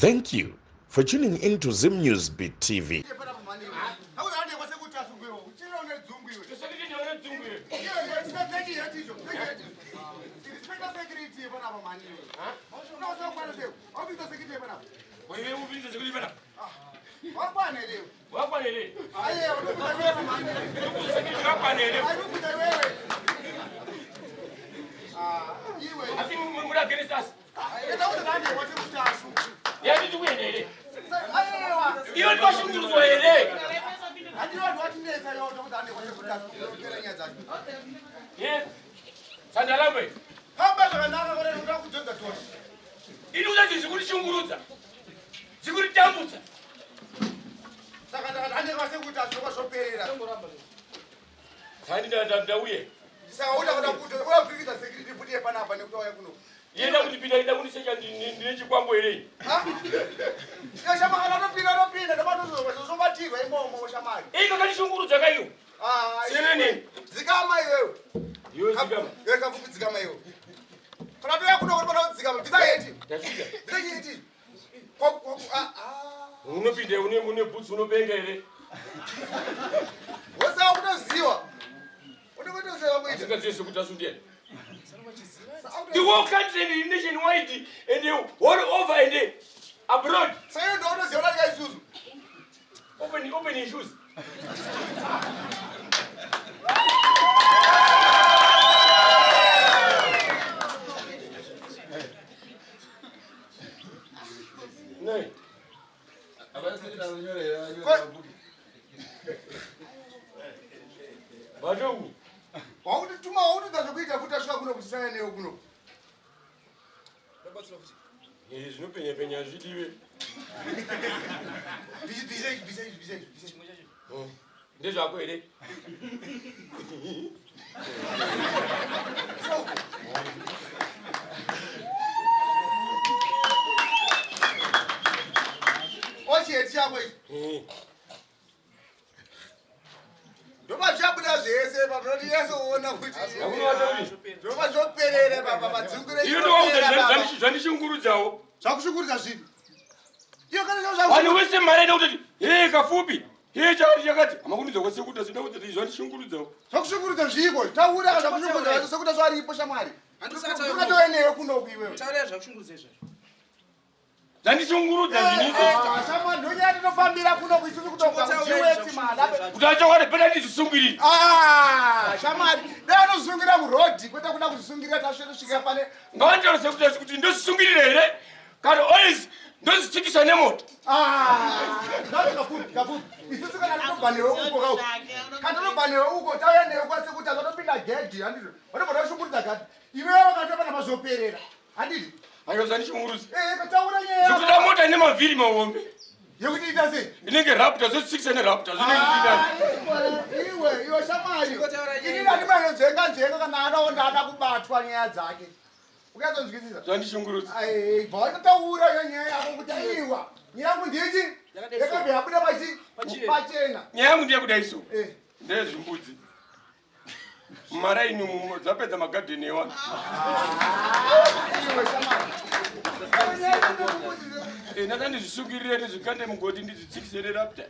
Thank you for tuning into Zim News Beat TV. The whole country nationwide and all over and abroad. So you don't know your guys shoes. Open your shoes. No. Bado. Wauti tuma wauti tazokuita kuti asvika kuno kuti sanya neyo kuno. Zvinopenya zvidiwe. Bizai. Ndezvako here. Ochieti yako iyi. Ndoba chabuda zvese pamunoti yeso uona kuti. Ndoba zvoperere baba madzungure. Iyo ndo zvandishungurudzawo. Zvakushungurudza zvinhu. Iyo kana vanhu vese mari ida kuti kafupi. Chakati chakati. Amakunidza kwese kuti zvinoda kuti zvandishungurudzawo. Zvakushungurudza zviko. Taura zvakushungurudza sekuti zvaripo shamwari. Ndikatoeneyo kunoku iwewe. Taura zvakushungurudza izvozvo. Zvandishungurudza zvinizvo. Shamwari ndonyati tofambira kunoku isusu kutoka kuchiweti mada. Kuti achakwadi pena ndizvisungirire. Shamwari, ndanosungira murodhi kwete kuda kuzvisungirira tasvika pane. Ngawandironze kuti ndozvisungirire here kana always ndozvitikisa nemoto. Kafupi. Isusu kana ndinobvanewo uko kau. Kana ndinobvanewo uko tauya kwase kuti azotopinda gedhi handiti. Wanobva washungurudza gadi. Iwewe katopana mazoperera. Handiti. Hayo zvandishungurudza. Kataura nyaya. Zvekuda mota ine mavhiri mahombe. Yekuti ita sei? Inenge Raptor zosikisa neRaptor Iwe shamwari. Ini ndandimanozenga kana anaonda kubatwa nyaya dzake. Ukazonzwisisa? Zvandishungurudza. Taura iyo nyaya yako kuti aiwa. Nyaya yangu nditi? Yakabva yabuda pachena. Nyaya yangu ndeyekuda iso. Ndezvimbudzi. Maraini dzapedza magadheni ewa. Iwe shamwari. Ndandizvisungirire nezvikande mugodi ndizvitsikise neRaptor.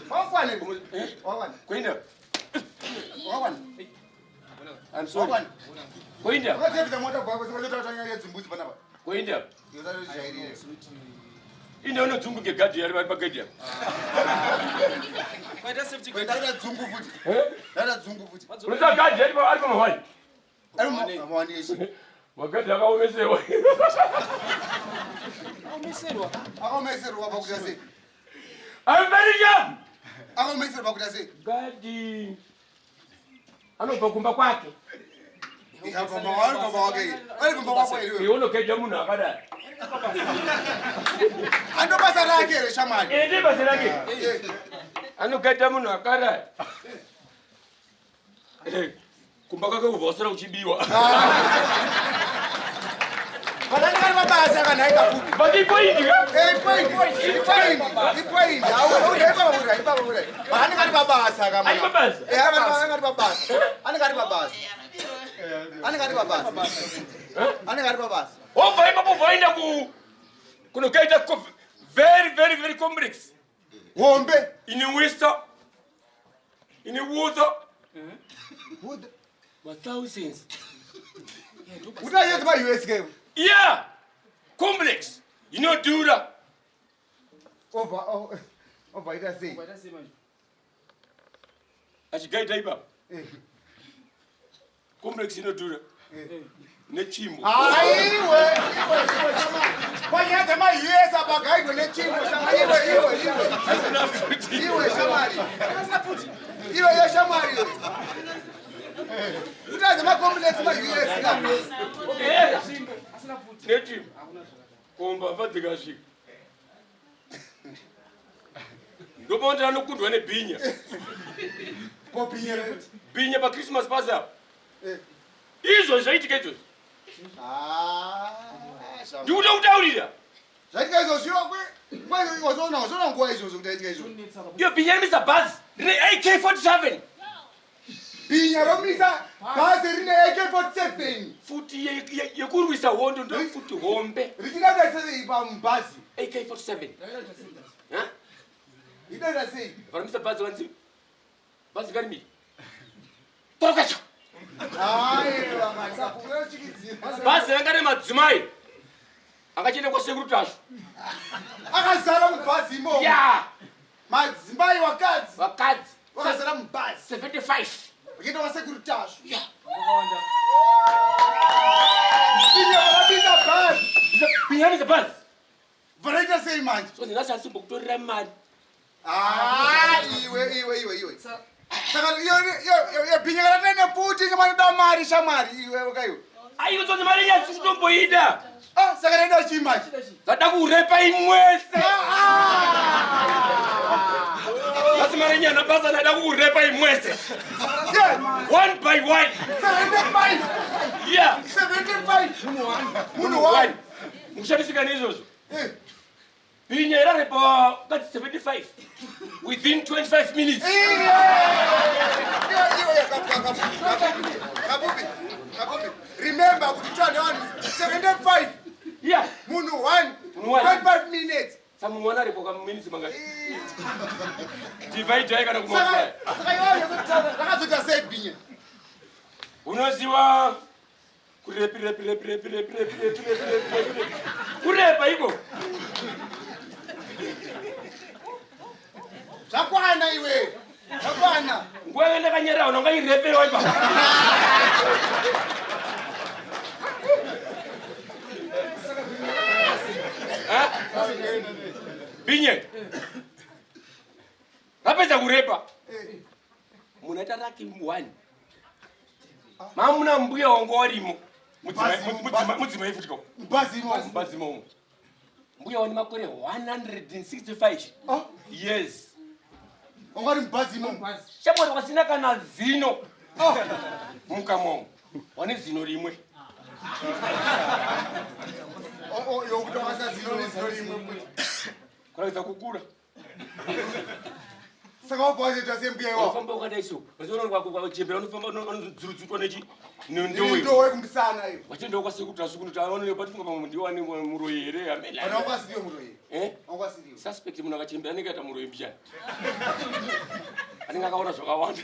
Wakwane? Kuenda. Wakwane? I'm sorry. Kuenda. Wakatevza mota kwako sikuzotaura nyaya yedzimbudzi panapa. Kuenda. Yozaririre. Ine unodzunguke gadhi yari pagadhi yako. Kwaita safety guard. Ndaita dzungu futi. Ndaita dzungu futi. Unoza gadhi yari pamahwani. Pamahwani eshe. Magadhi akaomeserwa. Akaomeserwa pakuita sei? I'm very young. Akaomeserwa pakuita sei? Gadhi anobva kumba kwake. Unogedha munhu akadai. Andobasa rake here shamwari. Ndi basa rake. Anogedha munhu akadai. Kumba kwake kubva wasara uchibiwa. Padani mabasa kana ikafupi. But ipoint. Ipoint. Awu Bahani kali babasa kama. Ani babasa. Kali babasa. Ani kali babasa. Ani kali babasa. Ani kali babasa. Ova ipapo vaenda ku kunokaita very complex. Ngombe. Ini Worcester. Ini Water. Wood. But thousands. Utayeza ba US game. Yeah. Complex. You know Dura. Over ita say. Achigaita iba. Complex you know Dura. Nechimbo. Iwe chama. Kwanyata ma US abagaidwe nechimbo chama iwe shamari. Iwe ya shamari. Utaza ma complex ma US ngapi? Nechimbo. Komba vatikashika. Ndobonda nokundwa nebhinya. Kopinye. Bhinya pa Christmas bazaar. Izvo zvaitika izvozvo. Ndikuda kutaurira. Zvaitika izvozvo kwe. Wazona nguva izvozvo kutaitika izvozvo. Iyo bhinya rimisa bhazi rine AK-47. Bhinya romisa bhazi rine AK-47. Futi yekurwisa hondo ndo futi hombe. Richidada sei pamubhazi. AK-47. Huh? Idada sei. Vanomisa bhazi vanzi. Bhazi karimiri. Torokacho. Aiwa masa kungero chikidzira. Bhazi ranga nemadzimai. Akachienda kwasekuru tashu. Akazara mubhazi imo. Yeah. Madzimai wakadzi. Vakadzi. Wakazara mubhazi. 75. Wakienda kwasekuru tashu. Yeah. Bhinya vakapinda bhazi. Bhinya rimisa bhazi. Varaita sei manje. So ndinasansimbo kutorera mari. Iwe. Saka iyo bhinya ratene puti ngemanoda mari shamari iwe wakaiwe. Aiyo tsonzi mari yasi kutomboida. Saka renda chimachi. Zada kurepa imwese. Asi mari nyana basa nada kurepa imwese. One by one. 75. Yeah. 75. Munhu one. Mukushandisika neizvozvo. Bhinya irarepa kati 75 within 25 minutes. Kabubi. Remember kuti 75. Yeah. Munhu one. 25 minutes. Samunhu one aripo kaminutes mangati. Divide kana kumultiply. Saka iwe rakazota sei bhinya. Unoziva kurepi. Kurepa iko. Zvakwana iwe. Zvakwana. Nguva yenda kanyera unonga irepe waipa. Bhinya. Rapedza kurepa. Munaita raki 1. Mamuna mbuya wangu warimo. Mudzimai futi ko. Mubhazi imomo. Mbuya wani makore 165. Yes. Ungari mubhazi imomo. Shamwari wasina kana zino. Mukamomo. Wane zino rimwe. Yokutawasa zino rimwe. Kurakidza kukura. Saka wabvaita sembuya iwawo. Unofamba wakadaiso. Unoona kwachembera unofamba unodzurudzutwa nechi. Ndowe kumusana iyo. Wachenda kwasekuru tashu kuti aone patifunga pamwe ndiwane muroyi here amela. Kana wakasirio muroyi. Wakasirio. Suspect munhu akachembera anenge aita muroyi mbichana. Anenge akaona zvakawanda.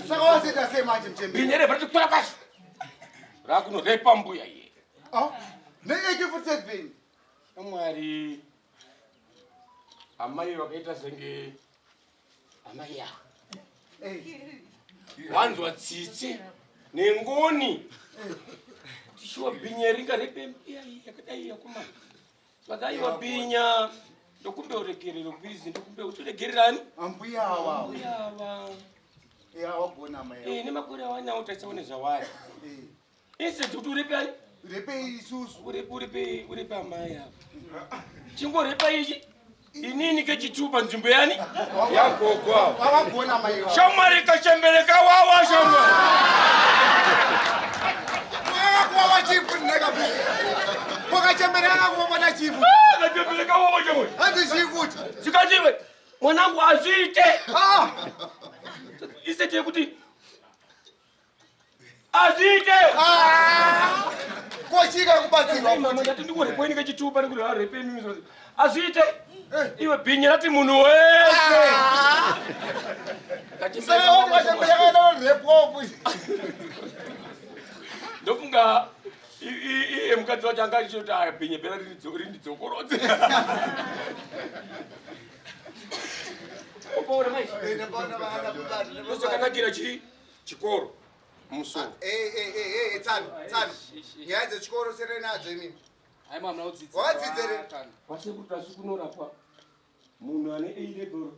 Saka wasita sei manje mchembera. Bhinya rebva kutora kashu. Rakunorepa mbuya iye. Ne-AK-47. Mwari. Amai wakaita senge amai ya. Wanzwa tsitsi nengoni. Tishuwa bhinya ringarepe mbuya iye yakadai yakomana. Vakaiwa bhinya ndokumbe uregerero kwizi ndokumbe utoregererani. Ambuya awa. Wagona mai. Nemakore awanya utasaone zvawari. Instead kuti urepani? Urepe isusu. Urepe amai apa. Chingorepa ichi. Inini kechitupa nzvimbo yani? Yagogwa. Wagona mai. Shamwari kachembeleka wawa shamwari. Wawa chifu nekapi. Wakachembeleka kuona chifu. Kachembeleka wawa shamwari. Handi chifuti. Sikachiwe. Mwanangu azviite. Isete kuti azviite. Kochika kubatsirwa. Mama ndati ndikuri kweni kechitupa ndikuri harepe mimi. Azviite iwe bhinya rati munhu wese. Saka wachembeyaka repo. Ndofunga iye mukadzi wacho anga achiti bhinya pera rindidzokorodze. Upoona mai? Ndochakanakira chikoro musoro. Tsano. Nyaya dzechikoro serenadzo imini. Hai mama udzidze. Wadzidzere. Kwase kuti asikunorapwa munhu ane A level.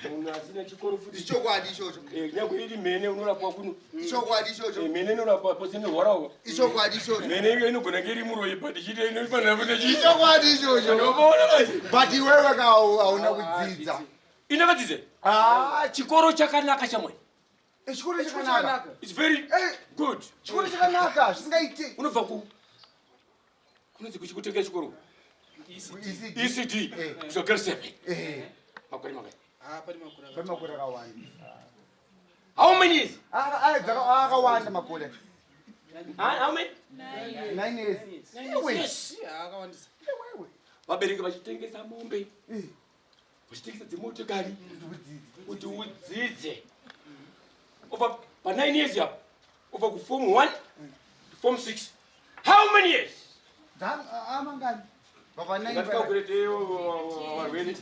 Munhu asina chikoro futi. Chokwadi ichocho. Nyangwe iri mene unorapwa kuno. Chokwadi ichocho. Mene inorapwa posine hwarawo. Chokwadi ichocho. Mene iyo inogona ngiri muroyi but chite inofanira kuti chite. Chokwadi ichocho. Unoona manje? But iwewe hauna kudzidza. Inakadzidze? Chikoro chakanaka chamwe. Chikoro chakanaka. It's very good. Chikoro chakanaka zvisingaiti. Unobva ku kunonzi kuchikutenga chikoro. ECD. So girl 7. Makore mangai? Pamakore akawanda. How many years? Akawanda makore. How many? 9 years. Yes. Vabereki vachitengesa mombe. Vachitengesa dzimotokari. Kuti udzidze. Over 9 years yapo. Over ku form 1 to form 6. How many years? Amangani. Baba 9. Ngatikalkulete warwere.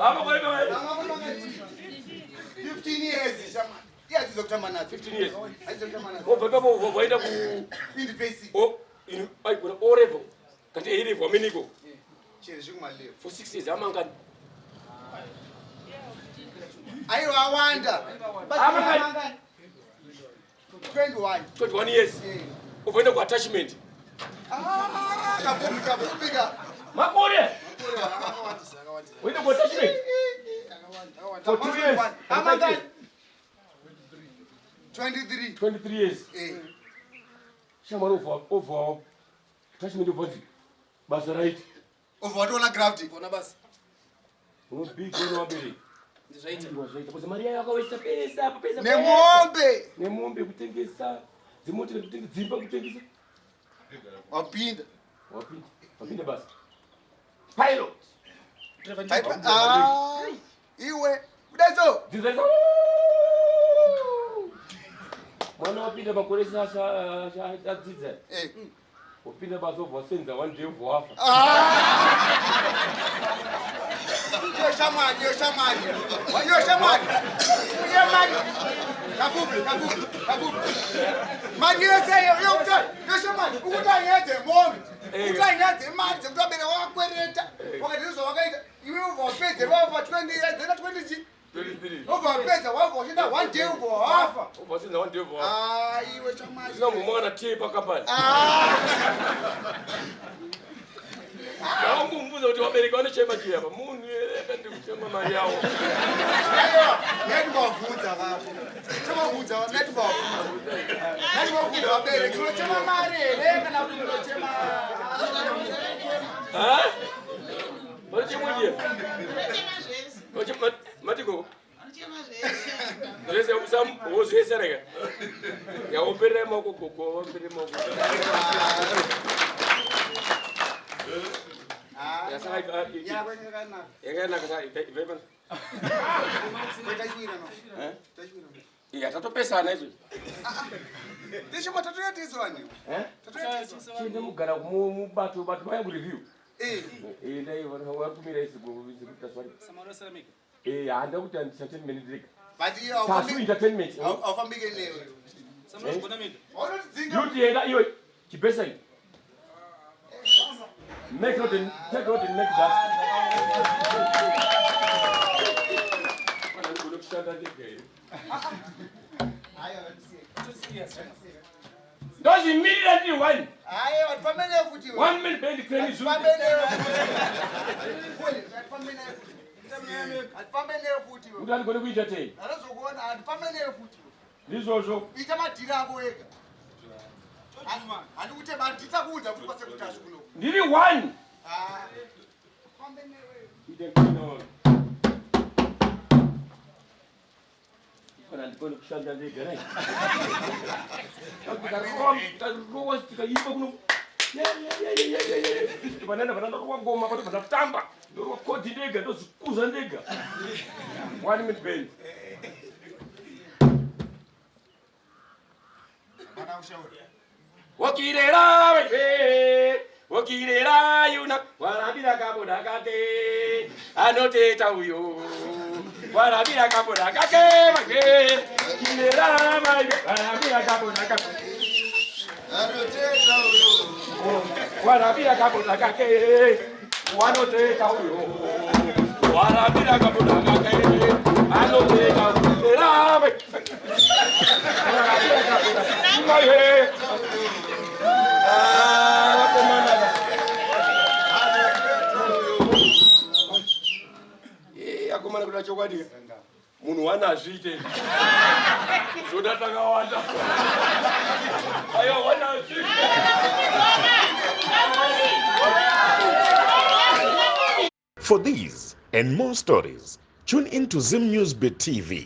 Apa kore kama 15 years shama. Yes, Dr. Manat. 15 years. Dr. Manat. Over babo waenda ku University. in ai kuna O level. Kati A level ameniko. Chere zvikumalevo. For 6 years amangani. Ayo awanda. Amangani. 21 years. Uvoenda ku attachment. Kapumika. Makore. Uvoenda ku attachment. For 2 years. Amangani. 23 years. Shamara over attachment of body. Basa right. Over what all gravity. Bona basi. Big one wabere. Ndizvaita. Kwa Maria yakawesa pesa. Nemombe kutengesa. Dzimotokari kutengesa, dzimba kutengesa. Wapinda basi. Pilot. Iwe kudazo. Mwana wapinda makore sasa adzidza. Upinda basi wasenza one day wafa. Yo shamani. Kabubi. Mani yese yo shamani. Ukutanyeze mombe. Ukutanyeze mali dzekutobere wakwereta. Wakatizo wakaita iwe wapedze wafa 20 years, 20 G. 23. Wapedza wafa one day wafa. Wasenza one day wafa. Iwe shamani. Sinamumwana tipa kampani. Yangu mbuza kuti wabereka vanochema chii apa munhu kandi kuchema mari yawo. Netibavudza kapo. Netibavudza vabereki unochema mari here kana kuti unochema. Vanochema ndiye? Matiko? Zvese wozvese rega. Yaoperera maoko gogo, waoperera maoko. Tatopesana izvo. Tiende mugara mubato vaya kureview. Ndaivakumira izikutaswari. Handa kuti entertainment rega. Tasu entertainment. Duty yenda iwe chipesa iwe. Take out the next dust. Does immediately one. 1 minute bend the crane is Utani kone kuentertain. This also. Ndiri one. ndikone kushanda ndega right tarowa tikaimba kuno vanana vanandarowa ngoma vato vanatamba ndorowa kodi ndega ndozvikuza ndega 1 minute band wakirera wakirera yuna warabira kaboda kate anoteta uyo warabira kaboda kake make kirera mai warabira kaboda kake anoteta uyo warabira kaboda kake wanoteta uyo warabira kaboda kake anoteta uyo mai warabira kaboda kake akomana kuda chokwadi munhu wanazviite zvoda takawanda ayo wanazviite For these and more stories, tune in to Zim News Bit TV.